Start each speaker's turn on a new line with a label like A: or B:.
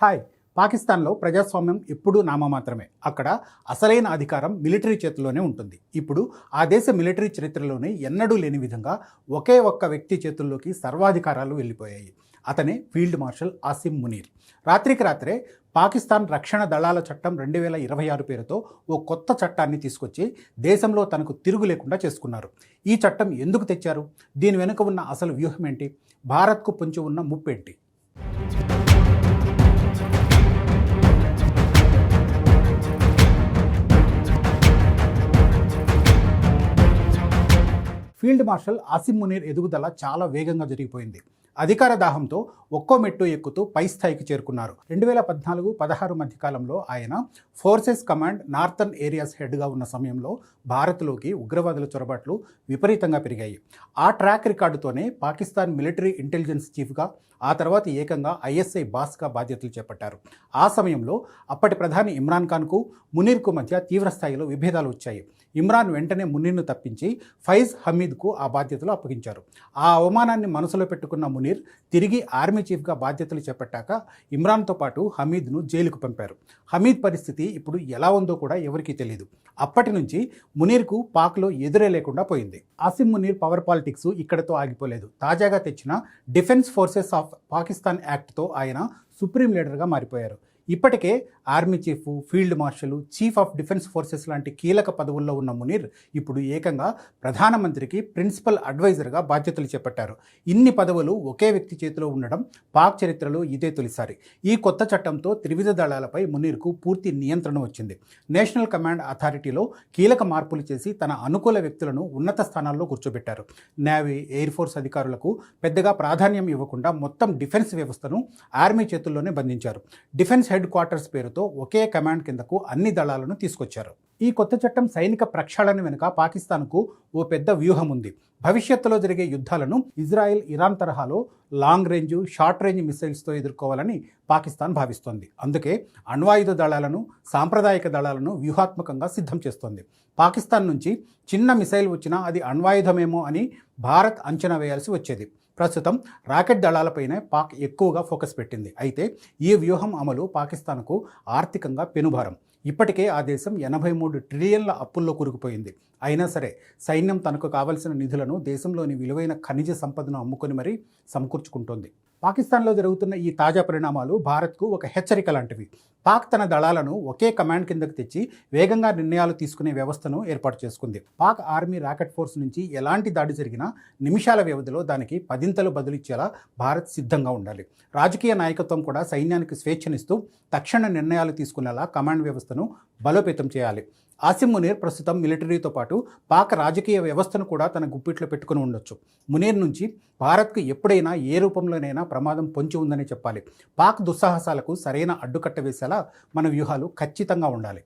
A: Hi. పాకిస్తాన్లో ప్రజాస్వామ్యం ఎప్పుడూ నామమాత్రమే. అక్కడ అసలైన అధికారం మిలిటరీ చేతుల్లోనే ఉంటుంది. ఇప్పుడు ఆ దేశ మిలిటరీ చరిత్రలోనే ఎన్నడూ లేని విధంగా ఒకే ఒక్క వ్యక్తి చేతుల్లోకి సర్వాధికారాలు వెళ్ళిపోయాయి. అతనే ఫీల్డ్ మార్షల్ ఆసిమ్ మునీర్. రాత్రికి రాత్రే పాకిస్తాన్ రక్షణ దళాల చట్టం 2026 పేరుతో ఓ కొత్త చట్టాన్ని తీసుకొచ్చి దేశంలో తనకు తిరుగు లేకుండా చేసుకున్నారు. ఈ చట్టం ఎందుకు తెచ్చారు? దీని వెనుక ఉన్న అసలు వ్యూహం ఏంటి? భారత్కు పొంచి ఉన్న ముప్పేంటి? ఫీల్డ్ మార్షల్ ఆసిమ్ మునీర్ ఎదుగుదల చాలా వేగంగా జరిగిపోయింది. అధికార దాహంతో ఒక్కో మెట్టు ఎక్కుతూ పై స్థాయికి చేరుకున్నారు. 2014-16 మధ్యకాలంలో ఆయన ఫోర్సెస్ కమాండ్ నార్థన్ ఏరియాస్ హెడ్గా ఉన్న సమయంలో భారత్లోకి ఉగ్రవాదుల చొరబాట్లు విపరీతంగా పెరిగాయి. ఆ ట్రాక్ రికార్డుతోనే పాకిస్తాన్ మిలిటరీ ఇంటెలిజెన్స్ చీఫ్గా, ఆ తర్వాత ఏకంగా ఐఎస్ఐ బాస్గా బాధ్యతలు చేపట్టారు. ఆ సమయంలో అప్పటి ప్రధాని ఇమ్రాన్ ఖాన్కు మునీర్కు మధ్య తీవ్ర స్థాయిలో విభేదాలు వచ్చాయి. ఇమ్రాన్ వెంటనే మునీర్ను తప్పించి ఫైజ్ హమీద్కు ఆ బాధ్యతలు అప్పగించారు. ఆ అవమానాన్ని మనసులో పెట్టుకున్న మునీర్ తిరిగి ఆర్మీ చీఫ్గా బాధ్యతలు చేపట్టాక ఇమ్రాన్తో పాటు హమీద్ను జైలుకు పంపారు. హమీద్ పరిస్థితి ఇప్పుడు ఎలా ఉందో కూడా ఎవరికీ తెలియదు. అప్పటి నుంచి మునీర్కు పాక్లో ఎదురే లేకుండా పోయింది. ఆసిమ్ మునీర్ పవర్ పాలిటిక్స్ ఇక్కడతో ఆగిపోలేదు. తాజాగా తెచ్చిన డిఫెన్స్ ఫోర్సెస్ ఆఫ్ పాకిస్తాన్ యాక్ట్తో ఆయన సుప్రీం లీడర్గా మారిపోయారు. ఇప్పటికే army chief, field marshal, chief of defence forces లాంటి కీలక పదవుల్లో ఉన్న మునీర్ ఇప్పుడు ఏకంగా ప్రధానమంత్రికి ప్రిన్సిపల్ అడ్వైజర్గా బాధ్యతలు చేపట్టారు. ఇన్ని పదవులు ఒకే వ్యక్తి చేతిలో ఉండడం పాక్ చరిత్రలో ఇదే తొలిసారి. ఈ కొత్త చట్టంతో త్రివిధ దళాలపై మునీర్కు పూర్తి నియంత్రణ వచ్చింది. నేషనల్ కమాండ్ అథారిటీలో కీలక మార్పులు చేసి తన అనుకూల వ్యక్తులను ఉన్నత స్థానాల్లో కూర్చోబెట్టారు. నేవీ, ఎయిర్ ఫోర్స్ అధికారులకు పెద్దగా ప్రాధాన్యం ఇవ్వకుండా మొత్తం డిఫెన్స్ వ్యవస్థను ఆర్మీ చేతుల్లోనే బంధించారు. డిఫెన్స్ హెడ్ క్వార్టర్స్ పేరుతో ఒకే కమాండ్ కిందకు అన్ని దళాలను తీసుకొచ్చారు. ఈ కొత్త చట్టం సైనిక ప్రక్షాళన వెనుక పాకిస్తాన్కు ఓ పెద్ద వ్యూహం ఉంది. భవిష్యత్తులో జరిగే యుద్ధాలను ఇజ్రాయెల్, ఇరాన్ తరహాలో లాంగ్ రేంజ్, షార్ట్ రేంజ్ మిసైల్స్తో ఎదుర్కోవాలని పాకిస్తాన్ భావిస్తోంది. అందుకే అణ్వాయుధ దళాలను, సాంప్రదాయిక దళాలను వ్యూహాత్మకంగా సిద్ధం చేస్తోంది. పాకిస్తాన్ నుంచి చిన్న మిసైల్ వచ్చినా అది అణ్వాయుధమేమో అని భారత్ అంచనా వేయాల్సి వచ్చేది. ప్రస్తుతం రాకెట్ దళాలపైనే పాక్ ఎక్కువగా ఫోకస్ పెట్టింది. అయితే ఈ వ్యూహం అమలు పాకిస్తాన్కు ఆర్థికంగా పెనుభారం. ఇప్పటికే ఆ దేశం 83 ట్రిలియన్ల అప్పుల్లో కూరుకుపోయింది. అయినా సరే సైన్యం తనకు కావలసిన నిధులను దేశంలోని విలువైన ఖనిజ సంపదను అమ్ముకొని మరీ సమకూర్చుకుంటోంది. పాకిస్తాన్లో జరుగుతున్న ఈ తాజా పరిణామాలు భారత్కు ఒక హెచ్చరిక లాంటివి. పాక్ తన దళాలను ఒకే కమాండ్ కిందకు తెచ్చి వేగంగా నిర్ణయాలు తీసుకునే వ్యవస్థను ఏర్పాటు చేసుకుంది. పాక్ ఆర్మీ రాకెట్ ఫోర్స్ నుంచి ఎలాంటి దాడి జరిగినా నిమిషాల వ్యవధిలో దానికి 10ంతలు బదులిచ్చేలా భారత్ సిద్ధంగా ఉండాలి. రాజకీయ నాయకత్వం కూడా సైన్యానికి స్వేచ్ఛనిస్తూ తక్షణ నిర్ణయాలు తీసుకునేలా కమాండ్ వ్యవస్థను బలోపేతం చేయాలి. ఆసిమ్ మునీర్ ప్రస్తుతం మిలిటరీతో పాటు పాక్ రాజకీయ వ్యవస్థను కూడా తన గుప్పిట్లో పెట్టుకుని ఉండొచ్చు. మునీర్ నుంచి భారత్కు ఎప్పుడైనా ఏ రూపంలోనైనా ప్రమాదం పొంచి ఉందని చెప్పాలి. పాక్ దుస్సాహసాలకు సరైన అడ్డుకట్ట వేసేలా మన వ్యూహాలు ఖచ్చితంగా ఉండాలి.